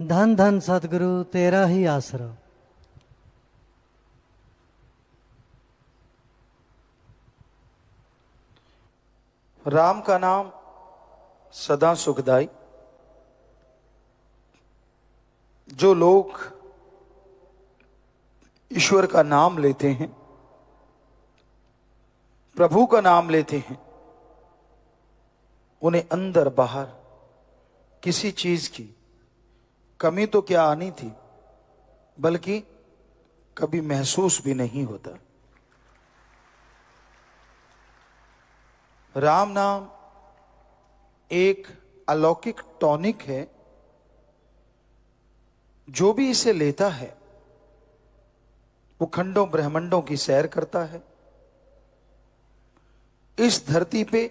धन धन सतगुरु तेरा ही आसरा। राम का नाम सदा सुखदाई। जो लोग ईश्वर का नाम लेते हैं, प्रभु का नाम लेते हैं, उन्हें अंदर बाहर किसी चीज की कमी तो क्या आनी थी, बल्कि कभी महसूस भी नहीं होता। राम नाम एक अलौकिक टॉनिक है। जो भी इसे लेता है वो खंडों ब्रह्मांडों की सैर करता है। इस धरती पे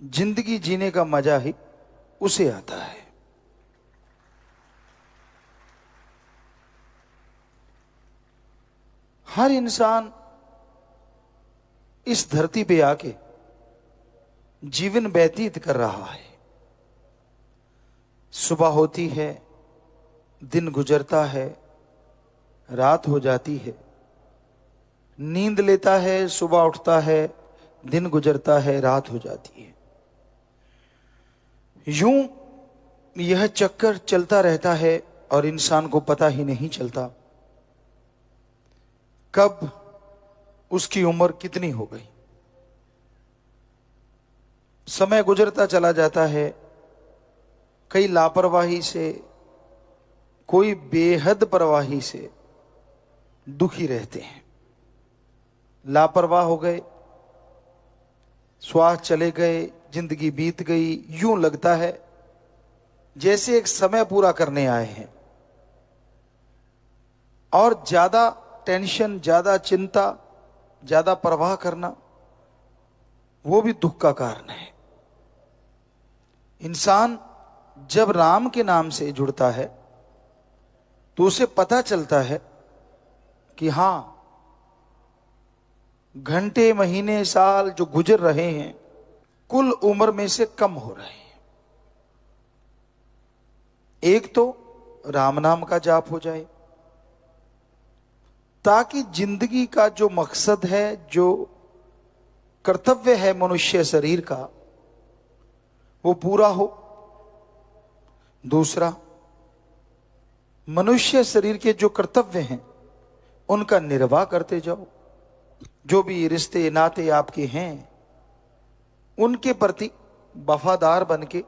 जिंदगी जीने का मजा ही उसे आता है। हर इंसान इस धरती पे आके जीवन व्यतीत कर रहा है। सुबह होती है, दिन गुजरता है, रात हो जाती है। नींद लेता है, सुबह उठता है, दिन गुजरता है, रात हो जाती है। यूं यह चक्कर चलता रहता है और इंसान को पता ही नहीं चलता कब उसकी उम्र कितनी हो गई। समय गुजरता चला जाता है। कई लापरवाही से, कोई बेहद परवाही से दुखी रहते हैं। लापरवाह हो गए, श्वास चले गए, जिंदगी बीत गई। यूं लगता है जैसे एक समय पूरा करने आए हैं। और ज्यादा टेंशन, ज्यादा चिंता, ज्यादा परवाह करना, वो भी दुख का कारण है। इंसान जब राम के नाम से जुड़ता है तो उसे पता चलता है कि हां, घंटे, महीने, साल जो गुजर रहे हैं कुल उम्र में से कम हो रहे हैं। एक तो राम नाम का जाप हो जाए ताकि जिंदगी का जो मकसद है, जो कर्तव्य है मनुष्य शरीर का, वो पूरा हो। दूसरा, मनुष्य शरीर के जो कर्तव्य हैं उनका निर्वाह करते जाओ। जो भी रिश्ते नाते आपके हैं उनके प्रति वफादार बनके,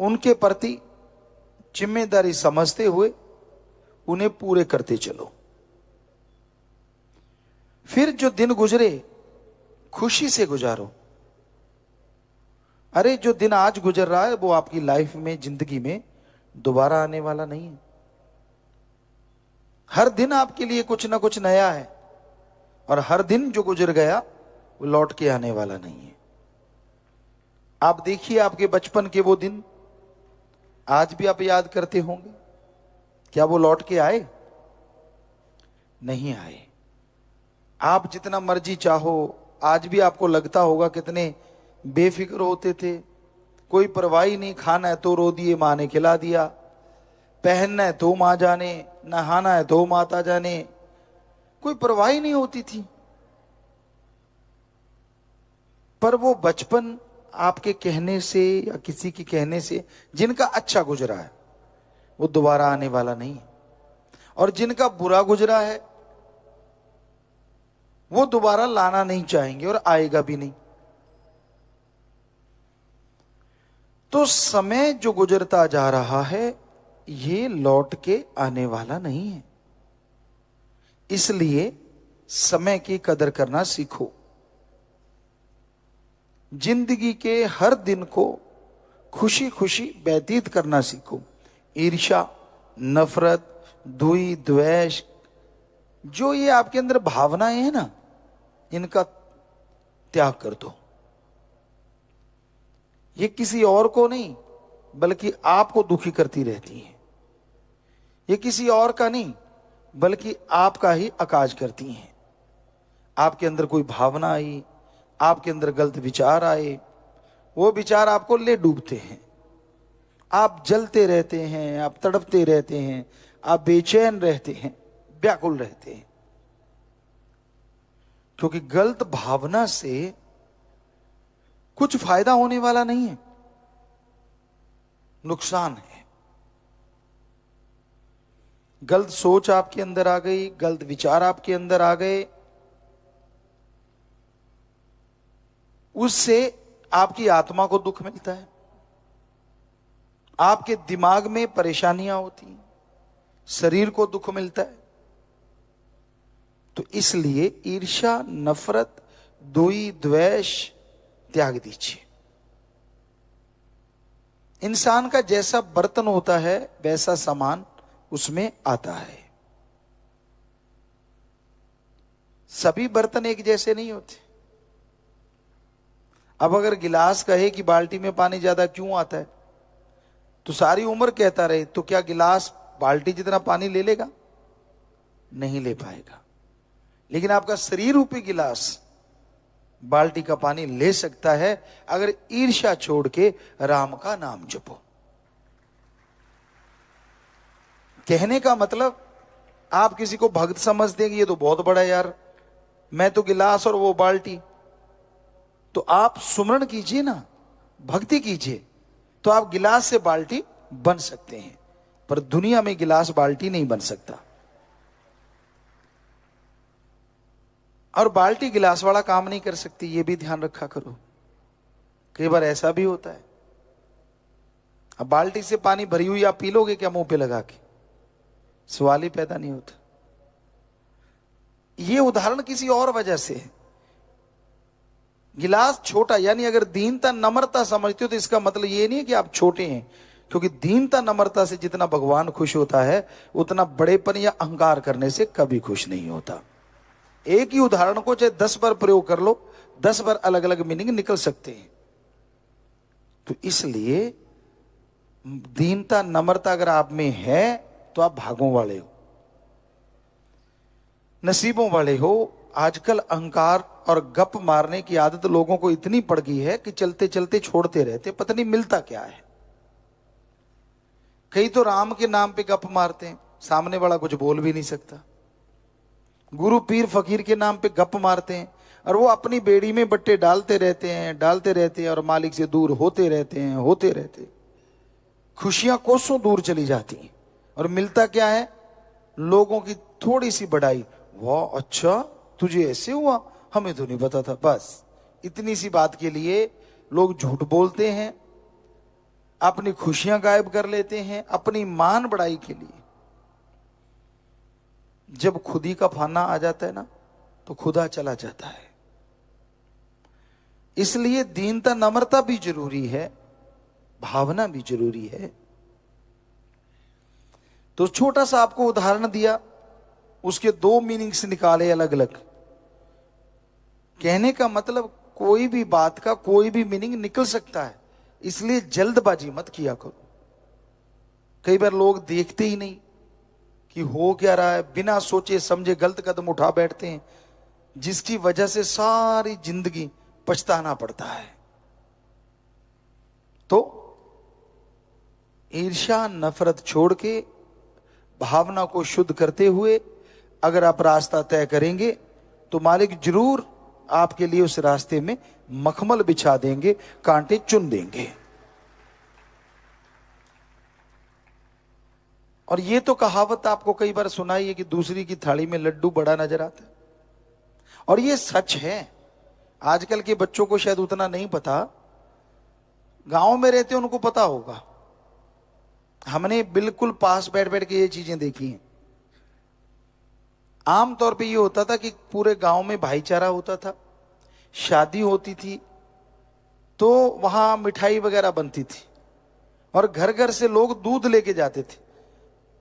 उनके प्रति जिम्मेदारी समझते हुए उन्हें पूरे करते चलो। फिर जो दिन गुजरे खुशी से गुजारो। अरे जो दिन आज गुजर रहा है वो आपकी लाइफ में, जिंदगी में दोबारा आने वाला नहीं है। हर दिन आपके लिए कुछ ना कुछ नया है और हर दिन जो गुजर गया वो लौट के आने वाला नहीं है। आप देखिए आपके बचपन के वो दिन आज भी आप याद करते होंगे। क्या वो लौट के आए? नहीं आए। आप जितना मर्जी चाहो, आज भी आपको लगता होगा कितने बेफिक्र होते थे। कोई परवाही नहीं, खाना है तो रो दिए, माँ ने खिला दिया। पहनना है तो माँ जाने, नहाना है तो माता जाने, कोई परवाही नहीं होती थी। पर वो बचपन आपके कहने से या किसी के कहने से जिनका अच्छा गुजरा है वो दोबारा आने वाला नहीं है, और जिनका बुरा गुजरा है वो दोबारा लाना नहीं चाहेंगे और आएगा भी नहीं। तो समय जो गुजरता जा रहा है ये लौट के आने वाला नहीं है। इसलिए समय की कदर करना सीखो। जिंदगी के हर दिन को खुशी खुशी व्यतीत करना सीखो। ईर्ष्या, नफरत, द्वेष, द्वेष, जो ये आपके अंदर भावनाएं हैं ना, इनका त्याग कर दो। ये किसी और को नहीं बल्कि आपको दुखी करती रहती हैं। ये किसी और का नहीं बल्कि आपका ही अकाज करती हैं। आपके अंदर कोई भावना आई, आपके अंदर गलत विचार आए, वो विचार आपको ले डूबते हैं। आप जलते रहते हैं, आप तड़पते रहते हैं, आप बेचैन रहते हैं, व्याकुल रहते हैं, क्योंकि गलत भावना से कुछ फायदा होने वाला नहीं है, नुकसान है। गलत सोच आपके अंदर आ गई, गलत विचार आपके अंदर आ गए, उससे आपकी आत्मा को दुख मिलता है, आपके दिमाग में परेशानियां होती हैं, शरीर को दुख मिलता है। तो इसलिए ईर्ष्या, नफरत, दोई, द्वेष त्याग दीजिए। इंसान का जैसा बर्तन होता है वैसा सामान उसमें आता है। सभी बर्तन एक जैसे नहीं होते। अब अगर गिलास कहे कि बाल्टी में पानी ज्यादा क्यों आता है, तो सारी उम्र कहता रहे, तो क्या गिलास बाल्टी जितना पानी ले लेगा? नहीं ले पाएगा। लेकिन आपका शरीर रूपी गिलास बाल्टी का पानी ले सकता है, अगर ईर्ष्या छोड़ के राम का नाम जपो। कहने का मतलब, आप किसी को भक्त समझते हैं कि ये तो बहुत बड़ा यार, मैं तो गिलास और वो बाल्टी। तो आप सुमरण कीजिए ना, भक्ति कीजिए, तो आप गिलास से बाल्टी बन सकते हैं, पर दुनिया में गिलास बाल्टी नहीं बन सकता। और बाल्टी गिलास वाला काम नहीं कर सकती, ये भी ध्यान रखा करो। कई बार ऐसा भी होता है, अब बाल्टी से पानी भरी हुई आप पी लोगे क्या मुंह पे लगा के? सवाल ही पैदा नहीं होता। ये उदाहरण किसी और वजह से है। गिलास छोटा, यानी अगर दीनता नम्रता समझते हो तो इसका मतलब ये नहीं है कि आप छोटे हैं, क्योंकि दीनता नम्रता से जितना भगवान खुश होता है उतना बड़ेपन या अहंकार करने से कभी खुश नहीं होता। एक ही उदाहरण को चाहे 10 बार प्रयोग कर लो, 10 बार अलग अलग मीनिंग निकल सकते हैं। तो इसलिए दीनता नम्रता अगर आप में है तो आप भागों वाले हो, नसीबों वाले हो। आजकल अहंकार और गप मारने की आदत लोगों को इतनी पड़ गई है कि चलते चलते छोड़ते रहते, पता नहीं मिलता क्या है। कई तो राम के नाम पे गप मारते हैं, सामने वाला कुछ बोल भी नहीं सकता। गुरु पीर फकीर के नाम पे गप मारते हैं, और वो अपनी बेड़ी में बट्टे डालते रहते हैं और मालिक से दूर होते रहते हैं। खुशियां कोसों दूर चली जाती हैं, और मिलता क्या है? लोगों की थोड़ी सी बढ़ाई। वाह, अच्छा तुझे ऐसे हुआ, हमें तो नहीं पता था। बस इतनी सी बात के लिए लोग झूठ बोलते हैं, अपनी खुशियां गायब कर लेते हैं अपनी मान बढ़ाई के लिए। जब खुदी का फाना आ जाता है ना, तो खुदा चला जाता है। इसलिए दीनता नम्रता भी जरूरी है, भावना भी जरूरी है। तो छोटा सा आपको उदाहरण दिया, उसके 2 मीनिंग्स निकाले अलग अलग। कहने का मतलब कोई भी बात का कोई भी मीनिंग निकल सकता है, इसलिए जल्दबाजी मत किया करो। कई बार लोग देखते ही नहीं कि हो क्या रहा है, बिना सोचे समझे गलत कदम उठा बैठते हैं, जिसकी वजह से सारी जिंदगी पछताना पड़ता है। तो ईर्ष्या नफरत छोड़ के भावना को शुद्ध करते हुए अगर आप रास्ता तय करेंगे तो मालिक जरूर आपके लिए उस रास्ते में मखमल बिछा देंगे, कांटे चुन देंगे। और ये तो कहावत आपको कई बार सुनाई है कि दूसरी की थाली में लड्डू बड़ा नजर आता है, और ये सच है। आजकल के बच्चों को शायद उतना नहीं पता, गांव में रहते उनको पता होगा। हमने बिल्कुल पास बैठ बैठ के ये चीजें देखी हैं। आमतौर पे ये होता था कि पूरे गांव में भाईचारा होता था, शादी होती थी तो वहां मिठाई वगैरह बनती थी, और घर घर से लोग दूध लेके जाते थे।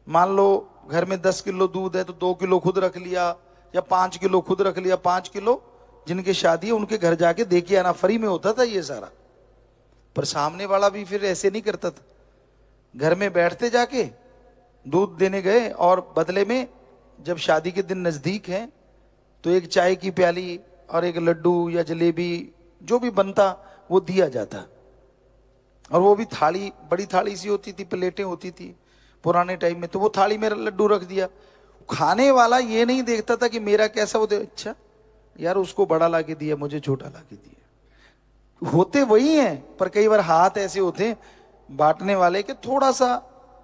मान लो घर में 10 किलो दूध है तो 2 किलो खुद रख लिया, या 5 किलो खुद रख लिया। 5 किलो जिनकी शादी है उनके घर जाके दे के आना, फ्री में होता था ये सारा। पर सामने वाला भी फिर ऐसे नहीं करता था, घर में बैठते जाके दूध देने गए, और बदले में जब शादी के दिन नजदीक है तो एक चाय की प्याली और एक लड्डू या जलेबी जो भी बनता वो दिया जाता। और वो भी थाली, बड़ी थाली सी होती थी, प्लेटें होती थी पुराने टाइम में, तो वो थाली में लड्डू रख दिया। खाने वाला ये नहीं देखता था कि मेरा कैसा, वो अच्छा यार उसको बड़ा ला के दिया, मुझे छोटा ला के दिया। होते वही हैं, पर कई बार हाथ ऐसे होते हैं बांटने वाले के, थोड़ा सा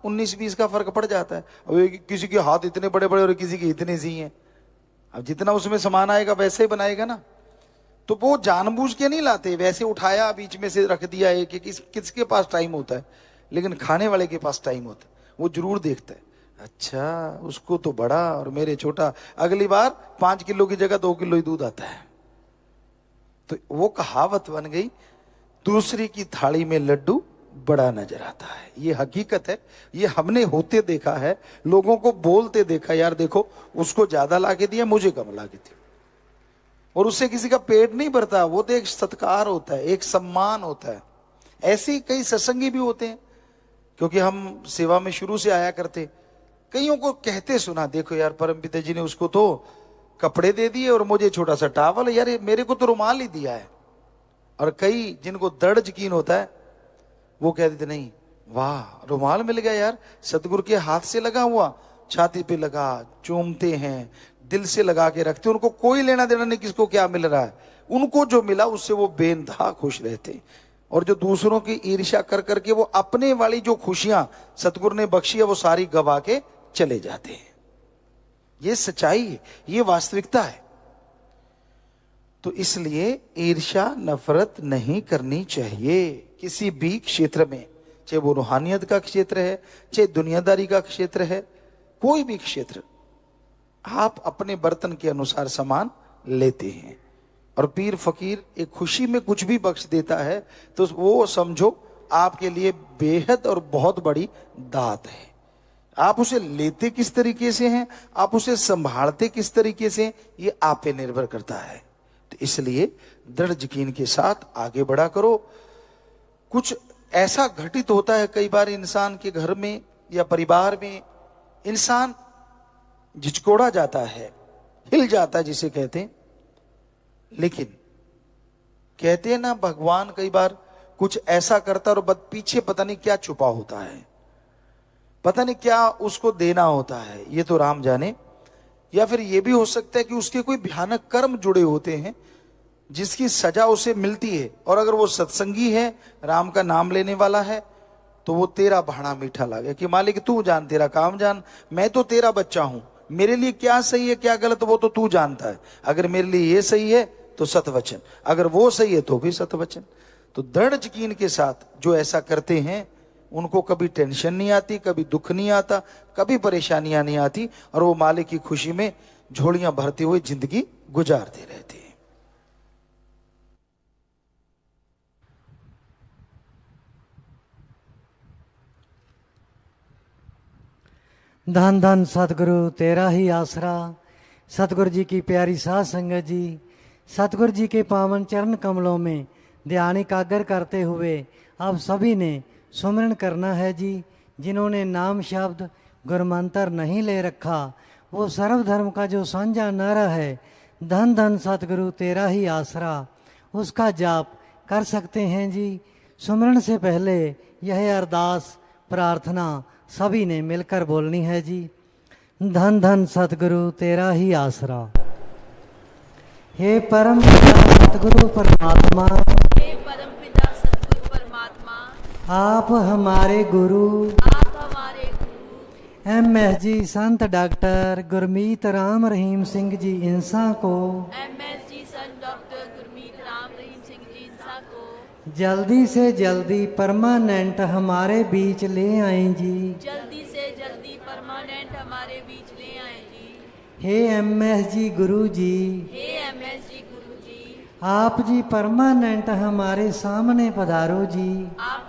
19-20 का फर्क पड़ जाता है। अब किसी के हाथ इतने बड़े बड़े और किसी के इतने सी हैं, अब जितना उसमें सामान आएगा वैसे ही बनाएगा ना। तो वो जानबूझ के नहीं लाते, वैसे उठाया बीच में से रख दिया। एक किसके पास टाइम होता है, लेकिन खाने वाले के पास टाइम होता है, वो जरूर देखता है, अच्छा उसको तो बड़ा और मेरे छोटा, अगली बार 5 किलो की जगह 2 किलो ही दूध आता है। तो वो कहावत बन गई, दूसरी की थाली में लड्डू बड़ा नजर आता है। ये हकीकत है, ये हमने होते देखा है, लोगों को बोलते देखा, यार देखो उसको ज्यादा ला के दिया, मुझे कम ला के दिया, और उससे किसी का पेट नहीं भरता। वो तो एक सत्कार होता है, एक सम्मान होता है। ऐसे ही कई सत्संगी भी होते हैं, क्योंकि हम सेवा में शुरू से आया करते, कईयों को कहते सुना, देखो यार परमपिता जी ने उसको तो कपड़े दे दिए और मुझे छोटा सा टावल, यार मेरे को तो रुमाल ही दिया है। और कई जिनको दृढ़ यकीन होता है वो कह देते नहीं, वाह रुमाल मिल गया यार, सतगुरु के हाथ से लगा हुआ, छाती पे लगा, चूमते हैं, दिल से लगा के रखते, उनको कोई लेना देना नहीं किसको क्या मिल रहा है, उनको जो मिला उससे वो बेइंतहा खुश रहते। और जो दूसरों की ईर्ष्या कर करके वो अपने वाली जो खुशियां सतगुरु ने बख्शी है वो सारी गवा के चले जाते हैं। ये सच्चाई है, ये वास्तविकता है। तो इसलिए ईर्ष्या नफरत नहीं करनी चाहिए किसी भी क्षेत्र में, चाहे वो रूहानियत का क्षेत्र है, चाहे दुनियादारी का क्षेत्र है, कोई भी क्षेत्र। आप अपने बर्तन के अनुसार सामान लेते हैं, और पीर फकीर एक खुशी में कुछ भी बख्श देता है तो वो समझो आपके लिए बेहद और बहुत बड़ी दात है। आप उसे लेते किस तरीके से हैं, आप उसे संभालते किस तरीके से, ये आप पे निर्भर करता है। तो इसलिए दृढ़ यकीन के साथ आगे बढ़ा करो। कुछ ऐसा घटित होता है कई बार इंसान के घर में या परिवार में, इंसान झिझकोड़ा जाता है, हिल जाता है जिसे कहते हैं। लेकिन कहते हैं ना, भगवान कई बार कुछ ऐसा करता और पीछे पता नहीं क्या छुपा होता है, पता नहीं क्या उसको देना होता है, ये तो राम जाने। या फिर ये भी हो सकता है कि उसके कोई भयानक कर्म जुड़े होते हैं जिसकी सजा उसे मिलती है। और अगर वो सत्संगी है, राम का नाम लेने वाला है, तो वो तेरा भाड़ा मीठा लागे कि मालिक तू जान, तेरा काम जान, मैं तो तेरा बच्चा हूं, मेरे लिए क्या सही है क्या गलत वो तो तू जानता है। अगर मेरे लिए ये सही है तो सतवचन, अगर वो सही है तो भी सतवचन। तो दृढ़ यकीन के साथ जो ऐसा करते हैं उनको कभी टेंशन नहीं आती, कभी दुख नहीं आता, कभी परेशानियां नहीं आती, और वो मालिक की खुशी में झोलियां भरते हुए जिंदगी गुजारते रहते हैं। धन धन सतगुरु तेरा ही आसरा। सतगुरु जी की प्यारी साध संगत जी, सतगुरु जी के पावन चरण कमलों में ध्यान एकाग्र करते हुए अब सभी ने सुमरण करना है जी। जिन्होंने नाम शब्द गुरमंत्र नहीं ले रखा, वो सर्वधर्म का जो साझा नारा है, धन धन सतगुरु तेरा ही आसरा, उसका जाप कर सकते हैं जी। सुमरण से पहले यह अरदास प्रार्थना सभी ने मिलकर बोलनी है जी। धन धन सतगुरु तेरा ही आसरा। हे परम पिता सतगुरु परमात्मा, हे परम पिता सतगुरु परमात्मा, आप हमारे गुरु आप हमारे गुरु MS जी संत डॉक्टर गुरमीत राम रहीम सिंह जी इंसा को MS जी संत डॉक्टर गुरमीत राम रहीम सिंह जी इंसा को जल्दी से जल्दी परमानेंट हमारे बीच ले आए जी। जल्दी से जल्दी परमानेंट हमारे बीच ले आए जी। हे MS जी गुरु जी, हे MS जी गुरु जी, आप जी परमानेंट हमारे सामने पधारो जी। आप